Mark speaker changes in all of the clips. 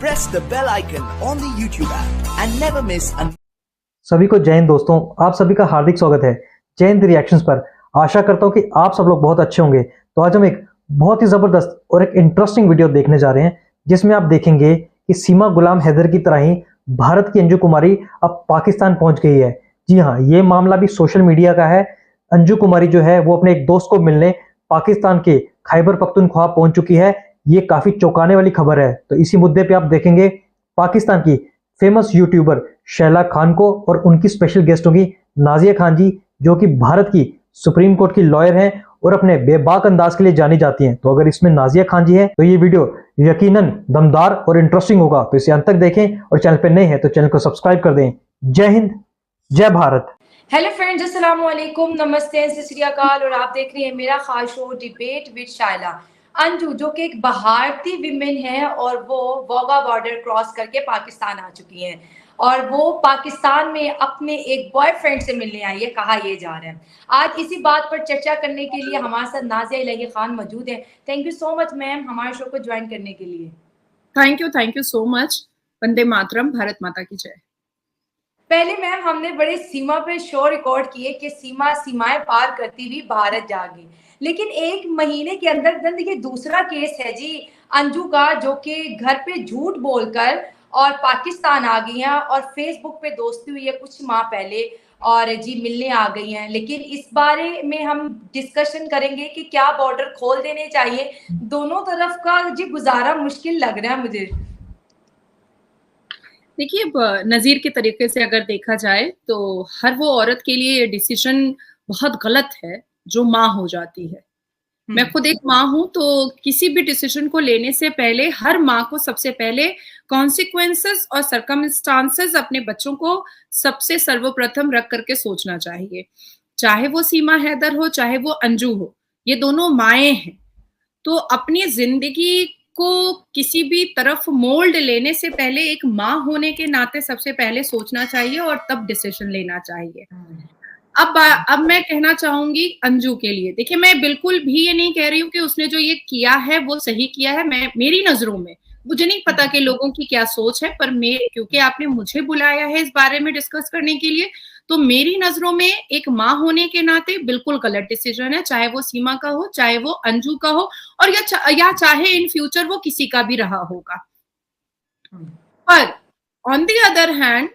Speaker 1: press the bell icon on the YouTube app and never miss an.
Speaker 2: सभी को जय हिंद दोस्तों, आप सभी का हार्दिक स्वागत है जय हिंद रिएक्शंस पर। आशा करता हूं कि आप सब लोग बहुत अच्छे होंगे। तो आज हम एक बहुत ही जबरदस्त और एक इंटरेस्टिंग वीडियो देखने जा रहे हैं जिसमें आप देखेंगे कि सीमा गुलाम हैदर की तरह ही भारत की अंजू कुमारी अब पाकिस्तान पहुंच गई है। जी हाँ, ये मामला भी सोशल मीडिया का है। अंजू कुमारी जो है वो अपने एक दोस्त को मिलने पाकिस्तान के खैबर पख्तूनख्वा पहुंच चुकी है। ये काफी चौंकाने वाली खबर है। तो इसी मुद्दे पे आप देखेंगे पाकिस्तान की फेमस यूट्यूबर शैला खान को और उनकी स्पेशल गेस्ट होगी नाजिया खान जी, जो कि भारत की सुप्रीम कोर्ट की लॉयर हैं और अपने बेबाक अंदाज के लिए जानी जाती हैं। तो अगर इसमें नाजिया खान जी हैं तो ये वीडियो यकीनन दमदार और इंटरेस्टिंग होगा। तो इसे अंत तक देखें और चैनल पे नए हैं तो चैनल को सब्सक्राइब कर दें। जय हिंद, जय भारत।
Speaker 3: हेलो फ्रेंड्स, अस्सलाम वालेकुम, नमस्ते, सत श्री अकाल। और आप देख रहे हैं मेरा खास शो डिबेट विद शाइला। अंजू जो कि एक भारतीय विमेन है और वो वाघा बॉर्डर क्रॉस करके पाकिस्तान आ चुकी हैं और वो पाकिस्तान में अपने एक बॉयफ्रेंड से मिलने आई है, कहा यह जा रहा है। आज इसी बात पर चर्चा करने के लिए हमारे साथ नाजिया इलाही खान मौजूद है। Thank you so much ma'am हमारे शो को ज्वाइन करने के लिए।
Speaker 4: Thank you so much. वंदे मातरम, भारत माता की जय।
Speaker 3: पहले मैम हमने बड़े सीमा पे शो रिकॉर्ड किए कि सीमा सीमाएं पार करती हुई भारत जागी, लेकिन एक महीने के अंदर ये दूसरा केस है जी अंजू का, जो कि घर पे झूठ बोलकर और पाकिस्तान आ गई हैं और फेसबुक पे दोस्ती हुई है कुछ माह पहले और जी मिलने आ गई हैं। लेकिन इस बारे में हम डिस्कशन करेंगे कि क्या बॉर्डर खोल देने चाहिए। दोनों तरफ का जी गुजारा मुश्किल लग रहा है मुझे।
Speaker 4: देखिए, नजीर के तरीके से अगर देखा जाए तो हर वो औरत के लिए ये डिसीजन बहुत गलत है जो माँ हो जाती है। मैं खुद एक माँ हूं, तो किसी भी डिसीजन को लेने से पहले हर माँ को सबसे पहले कॉन्सिक्वेंसेस और सर्कमस्टांसेस अपने बच्चों को सबसे सर्वप्रथम रख करके सोचना चाहिए। चाहे वो सीमा हैदर हो, चाहे वो अंजू हो, ये दोनों माएं हैं। तो अपनी जिंदगी को किसी भी तरफ मोल्ड लेने से पहले एक माँ होने के नाते सबसे पहले सोचना चाहिए और तब डिसीजन लेना चाहिए। अब मैं कहना चाहूंगी अंजू के लिए, देखिए मैं बिल्कुल भी ये नहीं कह रही हूँ कि उसने जो ये किया है वो सही किया है। मेरी नजरों में, मुझे नहीं पता कि लोगों की क्या सोच है, पर क्योंकि आपने मुझे बुलाया है इस बारे में डिस्कस करने के लिए, तो मेरी नजरों में एक माँ होने के नाते बिल्कुल गलत डिसीजन है, चाहे वो सीमा का हो, चाहे वो अंजू का हो, और या चाहे इन फ्यूचर वो किसी का भी रहा होगा। पर ऑन द अदर हैंड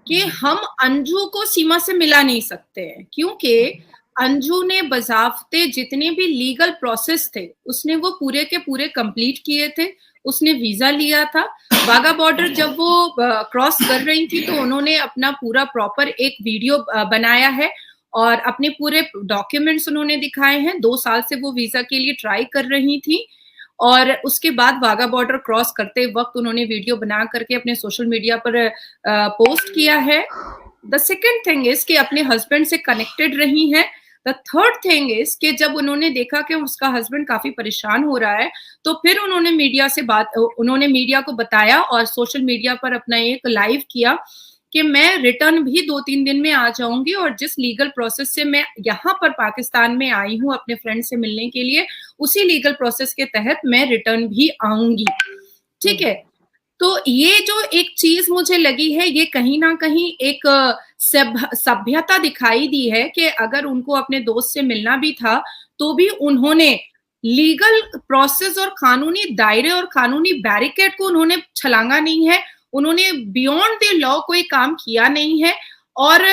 Speaker 4: कि हम अंजू को सीमा से मिला नहीं सकते हैं, क्योंकि अंजू ने बजाफ्ते जितने भी लीगल प्रोसेस थे उसने वो पूरे के पूरे कंप्लीट किए थे। उसने वीजा लिया था। वाघा बॉर्डर जब वो क्रॉस कर रही थी तो उन्होंने अपना पूरा प्रॉपर एक वीडियो बनाया है और अपने पूरे डॉक्यूमेंट्स उन्होंने दिखाए हैं। 2 साल से वो वीजा के लिए ट्राई कर रही थी और उसके बाद वाघा बॉर्डर क्रॉस करते वक्त उन्होंने वीडियो बना करके अपने सोशल मीडिया पर पोस्ट किया है। द सेकेंड थिंग इज कि अपने हस्बैंड से कनेक्टेड रही हैं। द थर्ड थिंग इज कि जब उन्होंने देखा कि उसका हस्बैंड काफी परेशान हो रहा है तो फिर उन्होंने मीडिया को बताया और सोशल मीडिया पर अपना एक लाइव किया कि मैं रिटर्न भी 2-3 दिन में आ जाऊंगी और जिस लीगल प्रोसेस से मैं यहाँ पर पाकिस्तान में आई हूँ अपने फ्रेंड से मिलने के लिए, उसी लीगल प्रोसेस के तहत मैं रिटर्न भी आऊंगी। ठीक है, तो ये जो एक चीज मुझे लगी है, ये कहीं ना कहीं एक सभ्यता दिखाई दी है कि अगर उनको अपने दोस्त से मिलना भी था तो भी उन्होंने लीगल प्रोसेस और कानूनी दायरे और कानूनी बैरिकेड को उन्होंने छलांगा नहीं है। उन्होंने बियॉन्ड द लॉ कोई काम किया नहीं है और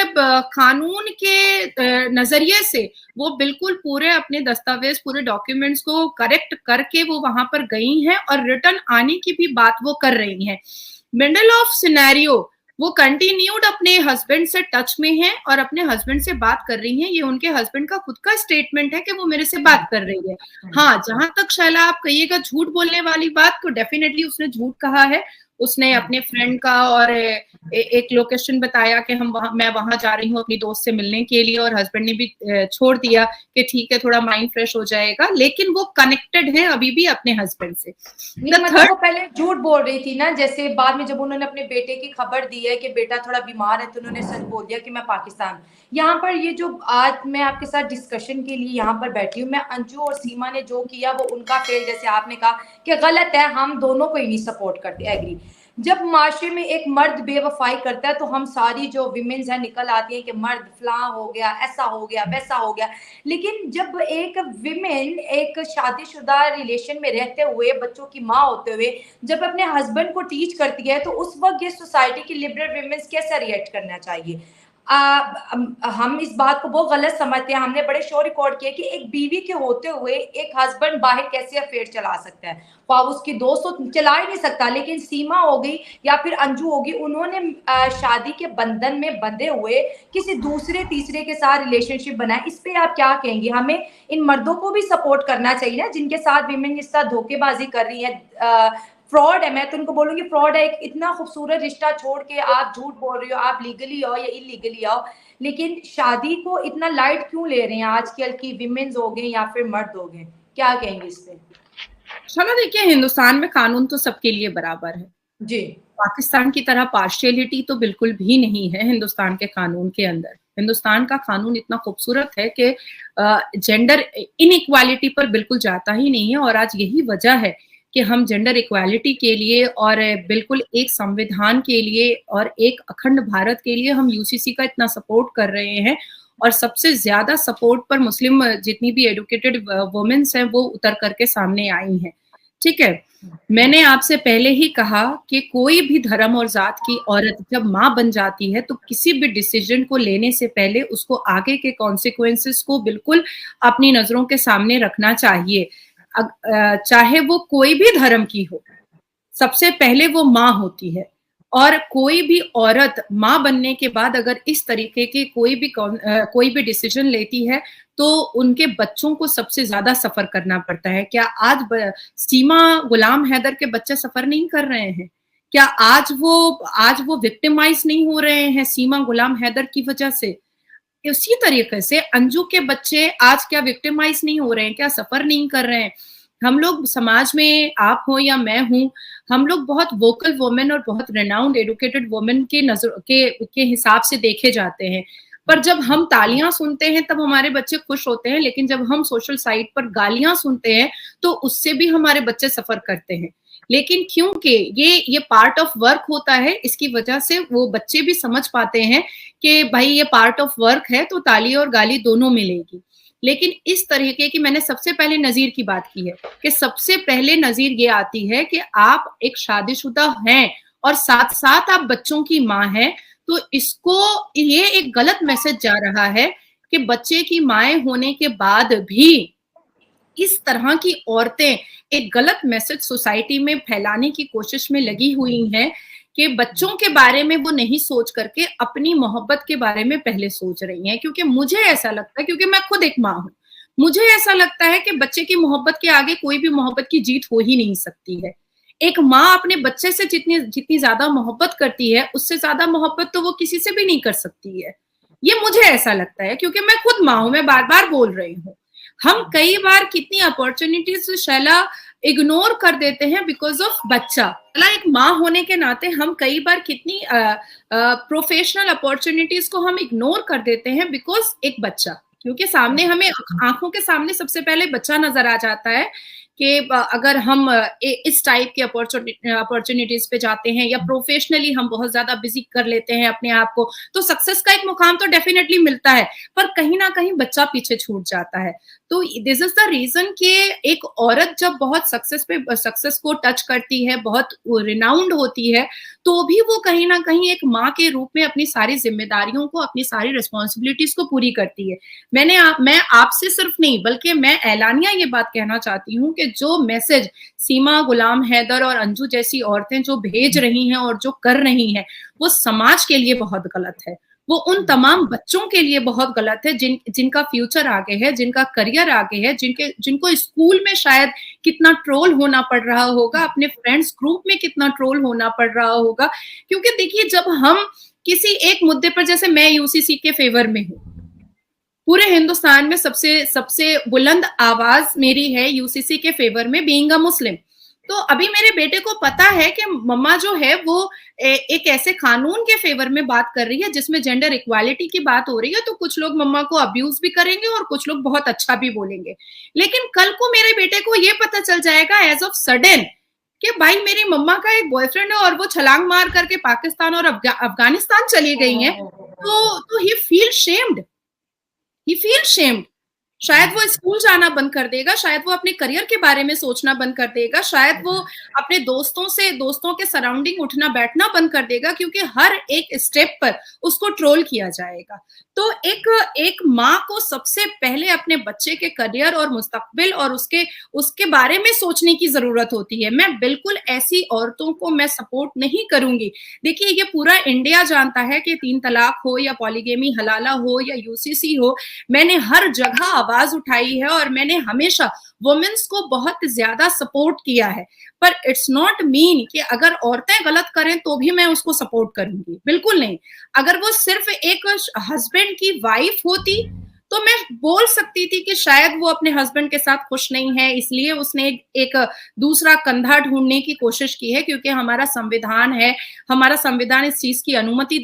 Speaker 4: कानून के नजरिए से वो बिल्कुल पूरे अपने दस्तावेज, पूरे डॉक्यूमेंट्स को करेक्ट करके वो वहां पर गई हैं और रिटर्न आने की भी बात वो कर रही हैं। मिडल ऑफ सिनेरियो वो कंटिन्यूड अपने हस्बैंड से टच में हैं और अपने हस्बैंड से बात कर रही हैं। ये उनके हस्बैंड का खुद का स्टेटमेंट है कि वो मेरे से बात कर रही है। हाँ, जहां तक शैला आप कहिएगा झूठ बोलने वाली बात, तो डेफिनेटली उसने झूठ कहा है। उसने अपने फ्रेंड का और एक लोकेशन बताया कि मैं वहां जा रही हूँ अपनी दोस्त से मिलने के लिए, और हस्बैंड ने भी छोड़ दिया कि ठीक है थोड़ा माइंड फ्रेश हो जाएगा, लेकिन वो कनेक्टेड है अभी भी अपने हस्बैंड से।
Speaker 3: मतलब वो पहले झूठ बोल रही थी ना, जैसे बाद में जब उन्होंने अपने बेटे की खबर दी है कि बेटा थोड़ा बीमार है तो उन्होंने सच बोल दिया कि मैं पाकिस्तान। यहाँ पर ये जो आज मैं आपके साथ डिस्कशन के लिए यहाँ पर बैठी हूँ, मैं अंजू और सीमा ने जो किया वो उनका फेल, जैसे आपने कहा कि गलत है, हम दोनों को ही नहीं सपोर्ट करते, एग्री। जब माशरे में एक मर्द बेवफाई करता है तो हम सारी जो विमेन्स हैं निकल आती हैं कि मर्द फलां हो गया, ऐसा हो गया, वैसा हो गया। लेकिन जब एक विमेन एक शादीशुदा रिलेशन में रहते हुए, बच्चों की माँ होते हुए, जब अपने हस्बैंड को टीच करती है, तो उस वक्त ये सोसाइटी की लिबरल विमेन्स कैसा रिएक्ट करना चाहिए? हम इस बात को बहुत गलत समझते हैं। हमने बड़े शो रिकॉर्ड किए कि एक बीवी के होते हुए एक हस्बैंड बाहर कैसे अफेयर चला सकता है। वो उसकी दोस्त तो चला ही नहीं सकता, लेकिन सीमा हो गई या फिर अंजू होगी, उन्होंने शादी के बंधन में बंधे हुए किसी दूसरे तीसरे के साथ रिलेशनशिप बनाया। इस पे आप क्या कहेंगे? हमें इन मर्दों को भी सपोर्ट करना चाहिए ना, जिनके साथ विमेन इस तरह धोखेबाजी कर रही है, फ्रॉड है। मैं तो उनको बोलूंगी फ्रॉड है। एक इतना खूबसूरत रिश्ता छोड़ के आप झूठ बोल रही हो, आप लीगली हो या इलीगली हो, लेकिन शादी को इतना लाइट क्यों ले रहे हैं आजकल की विमेन्स हो गए या फिर मर्द हो गए? क्या कहेंगे इस पे?
Speaker 4: चलो देखिए, हिंदुस्तान में कानून तो सबके लिए बराबर है
Speaker 3: जी।
Speaker 4: पाकिस्तान की तरह पार्शियलिटी तो बिल्कुल भी नहीं है हिंदुस्तान के कानून के अंदर। हिंदुस्तान का कानून इतना खूबसूरत है कि जेंडर इनइक्वालिटी पर बिल्कुल जाता ही नहीं है। और आज यही वजह है कि हम जेंडर इक्वालिटी के लिए और बिल्कुल एक संविधान के लिए और एक अखंड भारत के लिए हम यूसीसी का इतना सपोर्ट कर रहे हैं। और सबसे ज्यादा सपोर्ट पर मुस्लिम जितनी भी एडुकेटेड वुमेन्स हैं वो उतर करके सामने आई हैं। ठीक है, मैंने आपसे पहले ही कहा कि कोई भी धर्म और जात की औरत जब माँ बन जाती है तो किसी भी डिसीजन को लेने से पहले उसको आगे के कॉन्सिक्वेंसेस को बिल्कुल अपनी नजरों के सामने रखना चाहिए। चाहे वो कोई भी धर्म की हो, सबसे पहले वो माँ होती है। और कोई भी औरत माँ बनने के बाद अगर इस तरीके के कोई भी डिसीजन लेती है तो उनके बच्चों को सबसे ज्यादा सफर करना पड़ता है। क्या आज सीमा गुलाम हैदर के बच्चे सफर नहीं कर रहे हैं? क्या आज वो विक्टिमाइज नहीं हो रहे हैं सीमा गुलाम हैदर की वजह से? उसी तरीके से अंजू के बच्चे आज क्या विक्टिमाइज नहीं हो रहे हैं? क्या सफर नहीं कर रहे हैं? हम लोग समाज में, आप हो या मैं हूं, हम लोग बहुत वोकल वुमेन और बहुत रेनाउंड एडुकेटेड वुमेन के नजर के हिसाब से देखे जाते हैं। पर जब हम तालियां सुनते हैं तब हमारे बच्चे खुश होते हैं, लेकिन जब हम सोशल साइट पर गालियां सुनते हैं तो उससे भी हमारे बच्चे सफर करते हैं। लेकिन क्योंकि ये पार्ट ऑफ वर्क होता है, इसकी वजह से वो बच्चे भी समझ पाते हैं कि भाई ये पार्ट ऑफ वर्क है तो ताली और गाली दोनों मिलेगी। लेकिन इस तरीके की, मैंने सबसे पहले नजीर की बात की है कि सबसे पहले नजीर ये आती है कि आप एक शादीशुदा हैं और साथ साथ आप बच्चों की माँ हैं, तो इसको ये एक गलत मैसेज जा रहा है कि बच्चे की माएँ होने के बाद भी इस तरह की औरतें एक गलत मैसेज सोसाइटी में फैलाने की कोशिश में लगी हुई हैं कि बच्चों के बारे में वो नहीं सोच करके अपनी मोहब्बत के बारे में पहले सोच रही हैं। क्योंकि मुझे ऐसा लगता है, क्योंकि मैं खुद एक माँ हूं, मुझे ऐसा लगता है कि बच्चे की मोहब्बत के आगे कोई भी मोहब्बत की जीत हो ही नहीं सकती है। एक माँ अपने बच्चे से जितनी ज्यादा मोहब्बत करती है, उससे ज्यादा मोहब्बत तो वो किसी से भी नहीं कर सकती है। ये मुझे ऐसा लगता है, क्योंकि मैं खुद माँ हूं, मैं बार बार बोल रही हूँ। हम कई बार कितनी अपॉर्चुनिटीज शैला इग्नोर कर देते हैं बिकॉज ऑफ बच्चा। एक माँ होने के नाते हम कई बार कितनी प्रोफेशनल अपॉर्चुनिटीज को हम इग्नोर कर देते हैं बिकॉज एक बच्चा, क्योंकि सामने हमें आंखों के सामने सबसे पहले बच्चा नजर आ जाता है कि अगर हम इस टाइप की अपॉर्चुनिटीज पे जाते हैं या प्रोफेशनली हम बहुत ज्यादा बिजी कर लेते हैं अपने आप को, तो सक्सेस का एक मुकाम तो डेफिनेटली मिलता है, पर कहीं ना कहीं बच्चा पीछे छूट जाता है। तो दिस इज द रीजन कि एक औरत जब बहुत सक्सेस को टच करती है, बहुत रिनाउंड होती है, तो भी वो कहीं ना कहीं एक माँ के रूप में अपनी सारी जिम्मेदारियों को, अपनी सारी रिस्पॉन्सिबिलिटीज को पूरी करती है। मैं आपसे सिर्फ नहीं बल्कि मैं ऐलानिया ये बात कहना चाहती हूँ कि जो मैसेज सीमा गुलाम हैदर और अंजू जैसी औरतें जो भेज रही हैं और जो कर रही हैं, वो समाज के लिए बहुत गलत है। वो उन तमाम बच्चों के लिए बहुत गलत है जिनका फ्यूचर आगे है, जिनका करियर आगे है, जिनको स्कूल में शायद कितना ट्रोल होना पड़ रहा होगा, अपने फ्रेंड्स ग्रुप में कितना ट्रोल होना पड़ रहा होगा। क्योंकि देखिए, जब हम किसी एक मुद्दे पर, जैसे मैं यूसीसी के फेवर में हूँ, पूरे हिंदुस्तान में सबसे बुलंद आवाज मेरी है यूसीसी के फेवर में, बीइंग अ मुस्लिम। तो अभी मेरे बेटे को पता है कि मम्मा जो है वो एक ऐसे कानून के फेवर में बात कर रही है जिसमें जेंडर इक्वालिटी की बात हो रही है, तो कुछ लोग मम्मा को अब्यूज भी करेंगे और कुछ लोग बहुत अच्छा भी बोलेंगे। लेकिन कल को मेरे बेटे को ये पता चल जाएगा एज ऑफ सडन कि भाई मेरी मम्मा का एक बॉयफ्रेंड है और वो छलांग मार करके पाकिस्तान और अफगानिस्तान चली गई हैं, तो ही फील शेम्ड। शायद वो स्कूल जाना बंद कर देगा, शायद वो अपने करियर के बारे में सोचना बंद कर देगा, शायद वो अपने दोस्तों के सराउंडिंग उठना बैठना बंद कर देगा, क्योंकि हर एक स्टेप पर उसको ट्रोल किया जाएगा। तो एक माँ को सबसे पहले अपने बच्चे के करियर और मुस्तकबिल और उसके बारे में सोचने की जरूरत होती है। मैं बिल्कुल ऐसी औरतों को मैं सपोर्ट नहीं करूंगी। देखिए, ये पूरा इंडिया जानता है कि 3 तलाक हो या पॉलीगेमी हलाला हो या यूसीसी हो, मैंने हर जगह आवाज उठाई है और मैंने हमेशा वुमेन्स को बहुत ज्यादा सपोर्ट किया है। पर इट्स नॉट मीन कि अगर औरतें गलत करें तो भी मैं उसको सपोर्ट करूंगी, बिल्कुल नहीं। अगर वो सिर्फ एक हस्बैंड की वाइफ होती तो मैं बोल सकती थी कि शायद वो अपने हस्बैंड के साथ खुश नहीं है, इसलिए उसने एक दूसरा कंधा ढूंढने की कोशिश की है, क्योंकि हमारा संविधान इस चीज की अनुमति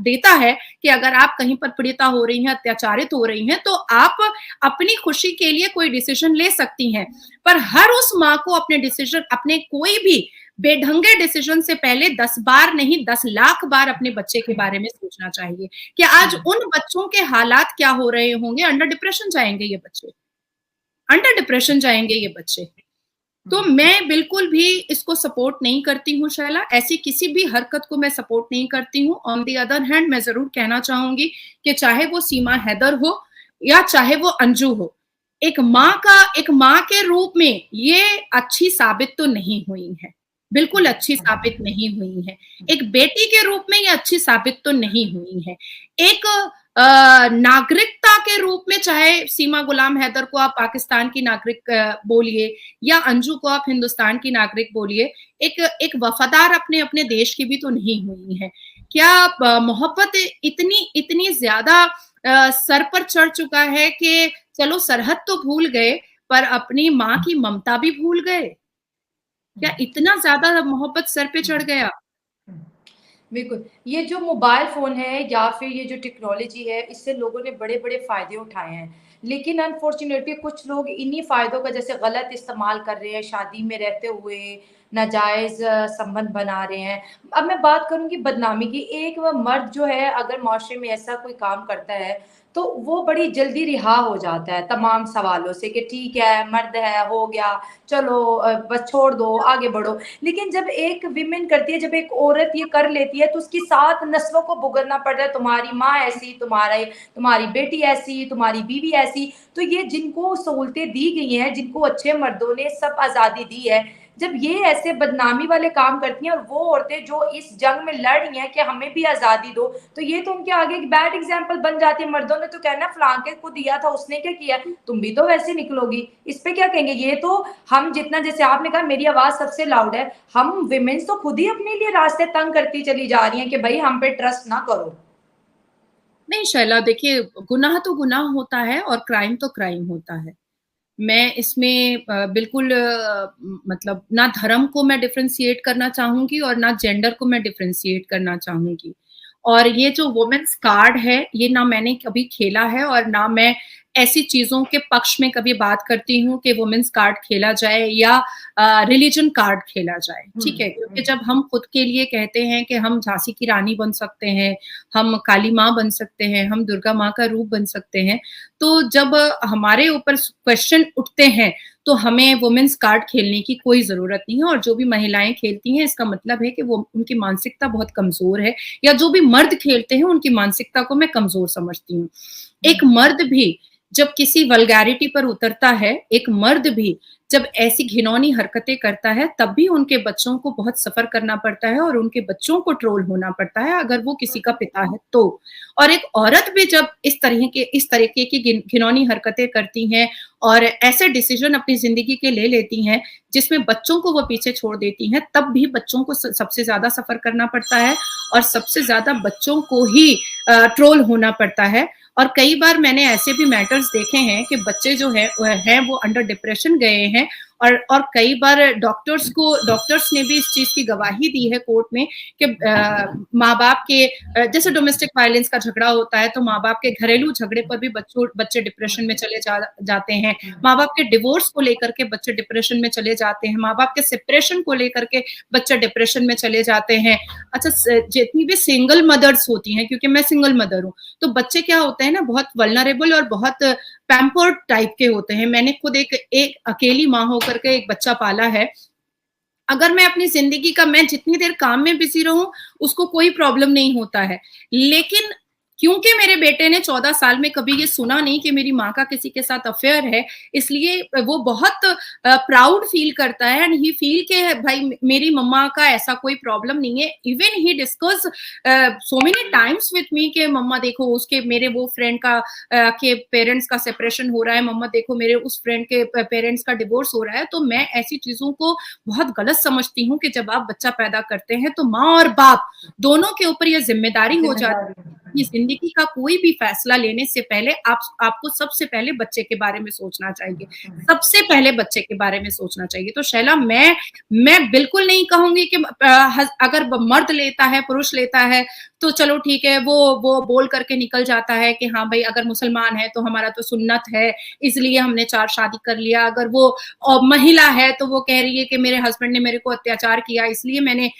Speaker 4: देता है कि अगर आप कहीं पर पीड़िता हो रही हैं, अत्याचारित हो रही हैं, तो आप अपनी खुशी के लिए कोई डिसीजन ले सकती हैं। पर हर उस माँ को अपने कोई भी बेढंगे डिसीजन से पहले 10 बार नहीं 10 लाख बार अपने बच्चे के बारे में सोचना चाहिए कि आज उन बच्चों के हालात क्या हो रहे होंगे। अंडर डिप्रेशन जाएंगे ये बच्चे। तो मैं बिल्कुल भी इसको सपोर्ट नहीं करती हूँ शैला, ऐसी किसी भी हरकत को मैं सपोर्ट नहीं करती हूँ। ऑन द अदर हैंड मैं जरूर कहना चाहूंगी कि चाहे वो सीमा हैदर हो या चाहे वो अंजू हो, एक माँ के रूप में ये अच्छी साबित तो नहीं हुई है, बिल्कुल अच्छी साबित नहीं हुई है। एक बेटी के रूप में ये अच्छी साबित तो नहीं हुई है। एक नागरिकता के रूप में, चाहे सीमा गुलाम हैदर को आप पाकिस्तान की नागरिक बोलिए या अंजू को आप हिंदुस्तान की नागरिक बोलिए, एक वफादार अपने देश की भी तो नहीं हुई है। क्या मोहब्बत इतनी ज्यादा सर पर चढ़ चुका है कि चलो सरहद तो भूल गए पर अपनी माँ की ममता भी भूल गए? क्या इतना ज्यादा मोहब्बत सर पे चढ़ गया?
Speaker 3: बिल्कुल, ये जो मोबाइल फ़ोन है या फिर ये जो टेक्नोलॉजी है, इससे लोगों ने बड़े-बड़े फ़ायदे उठाए हैं। लेकिन अनफॉर्च्युनेटली कुछ लोग इन्हीं फ़ायदों का जैसे गलत इस्तेमाल कर रहे हैं, शादी में रहते हुए नाजायज़ संबंध बना रहे हैं। अब मैं बात करूँगी बदनामी की, एक वो मर्द जो है अगर माशरे में ऐसा कोई काम करता है, तो वो बड़ी जल्दी रिहा हो जाता है तमाम सवालों से कि ठीक है, मर्द है, हो गया, चलो बस छोड़ दो, आगे बढ़ो। लेकिन जब एक विमेन करती है, जब एक औरत ये कर लेती है, तो उसकी 7 नस्लों को भुगतना पड़ रहा है, तुम्हारी माँ ऐसी, तुम्हारी बेटी ऐसी, तुम्हारी बीवी ऐसी। तो ये जिनको सहूलतें दी गई हैं, जिनको अच्छे मर्दों ने सब आज़ादी दी है, जब ये ऐसे बदनामी वाले काम करती हैं और वो औरतें जो इस जंग में लड़ रही हैं कि हमें भी आज़ादी दो, तो ये तो उनके आगे एक बैड एग्जाम्पल बन जाती है। मर्दों ने तो कहना फलां के को दिया था, उसने क्या किया, तुम भी तो वैसे निकलोगी। इस पे क्या कहेंगे? ये तो हम जितना, जैसे आपने कहा मेरी आवाज सबसे लाउड है, हम विमेन्स तो खुद ही अपने लिए रास्ते तंग करती चली जा रही हैं कि भाई हम पे ट्रस्ट ना करो।
Speaker 4: नहीं शैला, देखिए, गुनाह तो गुनाह होता है और क्राइम तो क्राइम होता है। मैं इसमें बिल्कुल मतलब ना धर्म को मैं डिफरेंशिएट करना चाहूंगी और ना जेंडर को मैं डिफरेंशिएट करना चाहूंगी। और ये जो वुमेन्स कार्ड है, ये ना मैंने कभी खेला है और ना मैं ऐसी चीजों के पक्ष में कभी बात करती हूँ कि वुमेन्स कार्ड खेला जाए या रिलीजन कार्ड खेला जाए, ठीक है। क्योंकि जब हम खुद के लिए कहते हैं कि हम झांसी की रानी बन सकते हैं, हम काली माँ बन सकते हैं, हम दुर्गा माँ का रूप बन सकते हैं, तो जब हमारे ऊपर क्वेश्चन उठते हैं तो हमें वुमेन्स कार्ड खेलने की कोई जरूरत नहीं है। और जो भी महिलाएं खेलती हैं, इसका मतलब है कि वो उनकी मानसिकता बहुत कमजोर है, या जो भी मर्द खेलते हैं उनकी मानसिकता को मैं कमजोर समझती हूँ। एक मर्द भी जब किसी वल्गैरिटी पर उतरता है, एक मर्द भी जब ऐसी घिनौनी हरकतें करता है, तब भी उनके बच्चों को बहुत सफर करना पड़ता है और उनके बच्चों को ट्रोल होना पड़ता है अगर वो किसी का पिता है तो। और एक औरत भी जब इस तरीके की घिनौनी हरकतें करती हैं और ऐसे डिसीजन अपनी जिंदगी के ले लेती हैं जिसमें बच्चों को वो पीछे छोड़ देती हैं, तब भी बच्चों को सबसे ज्यादा सफर करना पड़ता है और सबसे ज्यादा बच्चों को ही ट्रोल होना पड़ता है। और कई बार मैंने ऐसे भी मैटर्स देखे हैं कि बच्चे जो है वो अंडर डिप्रेशन गए हैं और कई बार डॉक्टर्स ने भी इस चीज की गवाही दी है कोर्ट में कि माँ बाप के जैसे डोमेस्टिक वायलेंस का झगड़ा होता है तो माँ बाप के घरेलू झगड़े पर भी बच्चे डिप्रेशन में चले जाते हैं, माँ बाप के डिवोर्स को लेकर के बच्चे डिप्रेशन में चले जाते हैं, माँ बाप के सेपरेशन को लेकर के बच्चे डिप्रेशन में चले जाते हैं। अच्छा, जितनी भी सिंगल मदर्स होती हैं, क्योंकि मैं सिंगल मदर हूँ, तो बच्चे क्या होते हैं ना, बहुत वल्नरेबल और बहुत पैम्पर्ड टाइप के होते हैं। मैंने खुद एक अकेली माँ होकर के एक बच्चा पाला है। अगर मैं अपनी जिंदगी का, मैं जितनी देर काम में बिजी रहूं उसको कोई प्रॉब्लम नहीं होता है, लेकिन क्योंकि मेरे बेटे ने 14 साल में कभी ये सुना नहीं कि मेरी माँ का किसी के साथ अफेयर है, इसलिए वो बहुत प्राउड फील करता है एंड ही फील के भाई मेरी मम्मा का ऐसा कोई प्रॉब्लम नहीं है। Even he discuss so many times with me कि मम्मा देखो उसके मेरे वो फ्रेंड का के पेरेंट्स का सेपरेशन हो रहा है, मम्मा देखो मेरे उस फ्रेंड के पेरेंट्स का डिवोर्स हो रहा है। तो मैं ऐसी चीजों को बहुत गलत समझती हूँ कि जब आप बच्चा पैदा करते हैं तो माँ और बाप दोनों के ऊपर यह जिम्मेदारी हो जाती है कि जिंदगी का कोई भी फैसला लेने से पहले आपको सबसे पहले बच्चे के बारे में सोचना चाहिए, सबसे पहले बच्चे के बारे में सोचना चाहिए। तो शैला, मैं बिल्कुल नहीं कहूंगी कि अगर मर्द लेता है, पुरुष लेता है तो चलो ठीक है, वो बोल करके निकल जाता है कि हाँ भाई अगर मुसलमान है तो हमारा तो सुन्नत है इसलिए हमने 4 शादी कर लिया, अगर वो महिला है तो वो कह रही है कि मेरे हस्बैंड ने मेरे को अत्याचार किया इसलिए मैंने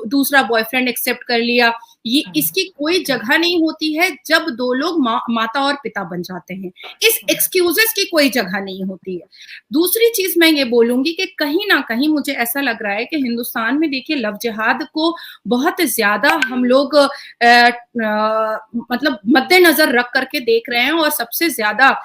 Speaker 4: दूसरा बॉयफ्रेंड एक्सेप्ट कर लिया। ये इसकी कोई जगह नहीं होती है जब दो लोग माता और पिता बन जाते हैं। इस एक्सक्यूजेस की कोई जगह नहीं होती है। दूसरी चीज मैं ये बोलूंगी कि कहीं ना कहीं मुझे ऐसा लग रहा है कि हिंदुस्तान में देखिए लव जिहाद को बहुत ज्यादा हम लोग मतलब मद्देनजर रख करके देख रहे हैं और सबसे ज्यादा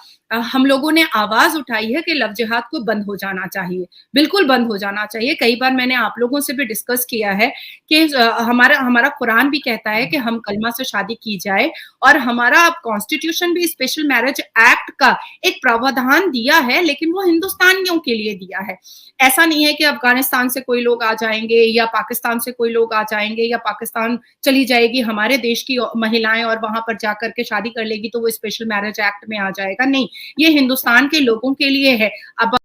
Speaker 4: हम लोगों ने आवाज उठाई है कि लव जिहाद को बंद हो जाना चाहिए, बिल्कुल बंद हो जाना चाहिए। कई बार मैंने आप लोगों से भी डिस्कस किया है कि हमारा कुरान भी कहता है कि हम कलमा से शादी की जाए और हमारा कॉन्स्टिट्यूशन भी स्पेशल मैरिज एक्ट का एक प्रावधान दिया है, लेकिन वो हिंदुस्तानियों के लिए दिया है। ऐसा नहीं है कि अफगानिस्तान से कोई लोग आ जाएंगे या पाकिस्तान से कोई लोग आ जाएंगे या पाकिस्तान चली जाएगी हमारे देश की महिलाएं और वहां पर जाकर के शादी कर लेगी तो वो स्पेशल मैरिज एक्ट में आ जाएगा। नहीं, ये हिंदुस्तान के लोगों के लिए है। अब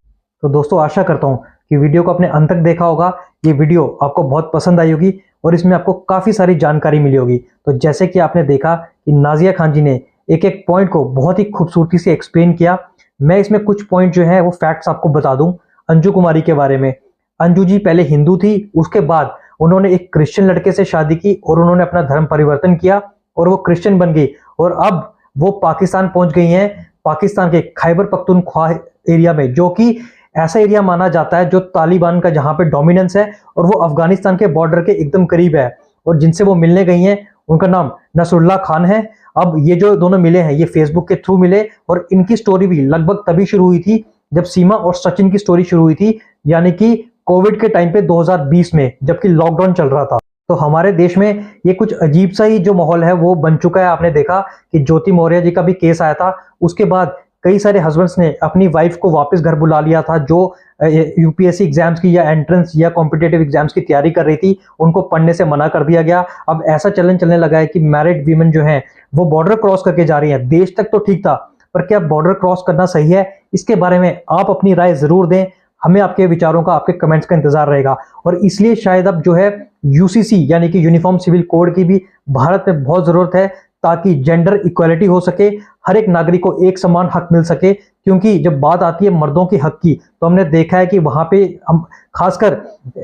Speaker 2: तो दोस्तों आशा करता हूं कि वीडियो को आपने अंत तक देखा होगा। ये वीडियो आपको बहुत पसंद आई होगी और इसमें आपको काफी सारी जानकारी मिली होगी। तो जैसे कि आपने देखा कि नाजिया खान जी ने एक एक पॉइंट को बहुत ही खूबसूरती से एक्सप्लेन किया। मैं इसमें कुछ पॉइंट जो है वो फैक्ट्स आपको बता दूं अंजू कुमारी के बारे में। अंजू जी पहले हिंदू थी, उसके बाद उन्होंने एक क्रिश्चियन लड़के से शादी की और उन्होंने अपना धर्म परिवर्तन किया और वो क्रिश्चियन बन गई और अब वो पाकिस्तान पहुंच गई हैं, पाकिस्तान के खैबर पख्तूनख्वा एरिया में, जो कि ऐसा एरिया माना जाता है जो तालिबान का जहां पे डोमिनेंस है और वो अफगानिस्तान के बॉर्डर के एकदम करीब है। और जिनसे वो मिलने गई हैं उनका नाम नसरुल्लाह खान है। अब ये जो दोनों मिले हैं ये फेसबुक के थ्रू मिले और इनकी स्टोरी भी लगभग तभी शुरू हुई थी जब सीमा और सचिन की स्टोरी शुरू हुई थी, यानी कि कोविड के टाइम पे 2020 में, जबकि लॉकडाउन चल रहा था। तो हमारे देश में ये कुछ अजीब सा ही जो माहौल है वो बन चुका है। आपने देखा कि ज्योति मौर्य जी का भी केस आया था, उसके बाद कई सारे हस्बैंड्स ने अपनी वाइफ को वापस घर बुला लिया था जो यूपीएससी एग्जाम्स की या एंट्रेंस या कॉम्पिटिटिव एग्जाम्स की तैयारी कर रही थी, उनको पढ़ने से मना कर दिया गया। अब ऐसा चलन चलने लगा है कि मैरिड वीमेन जो हैं वो बॉर्डर क्रॉस करके जा रही हैं। देश तक तो ठीक था, पर क्या बॉर्डर क्रॉस करना सही है? इसके बारे में आप अपनी राय जरूर दें। हमें आपके विचारों का, आपके कमेंट्स का इंतजार रहेगा। और इसलिए शायद अब जो है यूसीसी यानी कि यूनिफॉर्म सिविल कोड की भी भारत में बहुत जरूरत है ताकि जेंडर इक्वालिटी हो सके, हर एक नागरिक को एक समान हक मिल सके। क्योंकि जब बात आती है मर्दों के हक की तो हमने देखा है कि वहां पे हम खासकर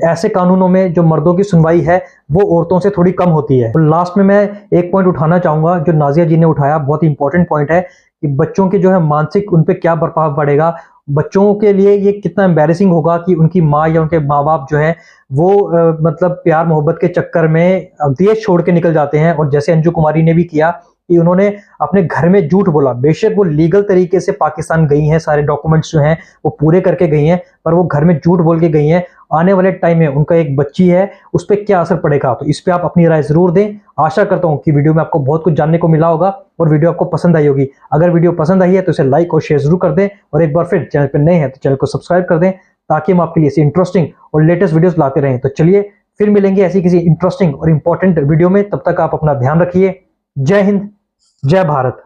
Speaker 2: ऐसे कानूनों में जो मर्दों की सुनवाई है वो औरतों से थोड़ी कम होती है। और लास्ट में मैं एक पॉइंट उठाना चाहूंगा जो नाजिया जी ने उठाया, बहुत इंपॉर्टेंट पॉइंट है कि बच्चों के जो है मानसिक उन पे क्या प्रभाव पड़ेगा। बच्चों के लिए ये कितना एम्बैरेसिंग होगा कि उनकी माँ या उनके माँ बाप जो है वो मतलब प्यार मोहब्बत के चक्कर में देश छोड़ के निकल जाते हैं। और जैसे अंजू कुमारी ने भी किया कि उन्होंने अपने घर में झूठ बोला, बेशक वो लीगल तरीके से पाकिस्तान गई हैं, सारे डॉक्यूमेंट्स जो हैं वो पूरे करके गई हैं, पर वो घर में झूठ बोल के गई हैं। आने वाले टाइम में उनका एक बच्ची है, उस पर क्या असर पड़ेगा, तो इस पर आप अपनी राय जरूर दें। आशा करता हूं कि वीडियो में आपको बहुत कुछ जानने को मिला होगा और वीडियो आपको पसंद आई होगी। अगर वीडियो पसंद आई है तो इसे लाइक और शेयर जरूर कर दें और एक बार फिर चैनल पर नए हैं तो चैनल को सब्सक्राइब कर दें ताकि हम आपके लिए ऐसी इंटरेस्टिंग और लेटेस्ट वीडियोस लाते रहें। तो चलिए फिर मिलेंगे ऐसी किसी इंटरेस्टिंग और इंपॉर्टेंट वीडियो में। तब तक आप अपना ध्यान रखिए। जय हिंद, जय भारत।